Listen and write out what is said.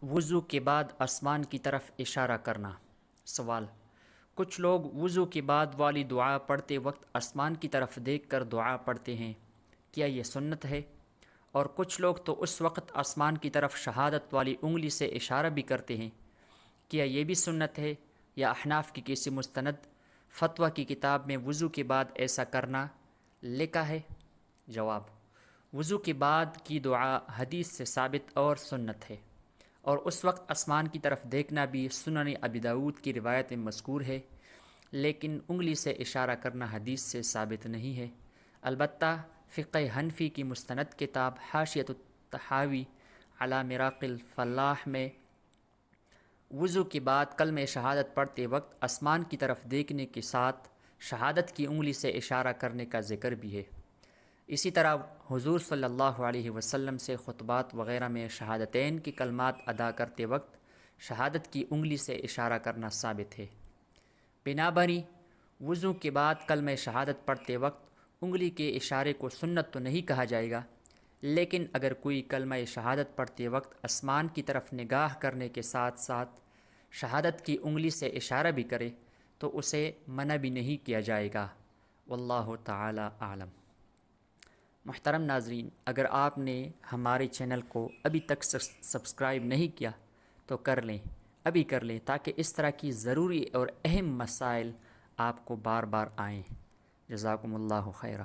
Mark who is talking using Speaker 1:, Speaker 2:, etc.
Speaker 1: وضو کے بعد آسمان کی طرف اشارہ کرنا۔ سوال: کچھ لوگ وضو کے بعد والی دعا پڑھتے وقت آسمان کی طرف دیکھ کر دعا پڑھتے ہیں، کیا یہ سنت ہے؟ اور کچھ لوگ تو اس وقت آسمان کی طرف شہادت والی انگلی سے اشارہ بھی کرتے ہیں، کیا یہ بھی سنت ہے یا احناف کی کسی مستند فتویٰ کی کتاب میں وضو کے بعد ایسا کرنا لکھا ہے؟ جواب: وضو کے بعد کی دعا حدیث سے ثابت اور سنت ہے، اور اس وقت آسمان کی طرف دیکھنا بھی سنن ابی داؤد کی روایت میں مذکور ہے، لیکن انگلی سے اشارہ کرنا حدیث سے ثابت نہیں ہے۔ البتہ فقہ حنفی کی مستند کتاب حاشیۃ الطحاوی علی مراق الفلاح میں وضو کے بعد کلمہ شہادت پڑھتے وقت آسمان کی طرف دیکھنے کے ساتھ شہادت کی انگلی سے اشارہ کرنے کا ذکر بھی ہے۔ اسی طرح حضور صلی اللہ علیہ وسلم سے خطبات وغیرہ میں شہادتین کی کلمات ادا کرتے وقت شہادت کی انگلی سے اشارہ کرنا ثابت ہے۔ بنابراین وضو کے بعد کلمہ شہادت پڑھتے وقت انگلی کے اشارے کو سنت تو نہیں کہا جائے گا، لیکن اگر کوئی کلمہ شہادت پڑھتے وقت آسمان کی طرف نگاہ کرنے کے ساتھ ساتھ شہادت کی انگلی سے اشارہ بھی کرے تو اسے منع بھی نہیں کیا جائے گا۔ واللہ تعالی اعلم۔ محترم ناظرین، اگر آپ نے ہمارے چینل کو ابھی تک سبسکرائب نہیں کیا تو کر لیں، ابھی کر لیں، تاکہ اس طرح کی ضروری اور اہم مسائل آپ کو بار بار آئیں۔ جزاکم اللہ خیرہ۔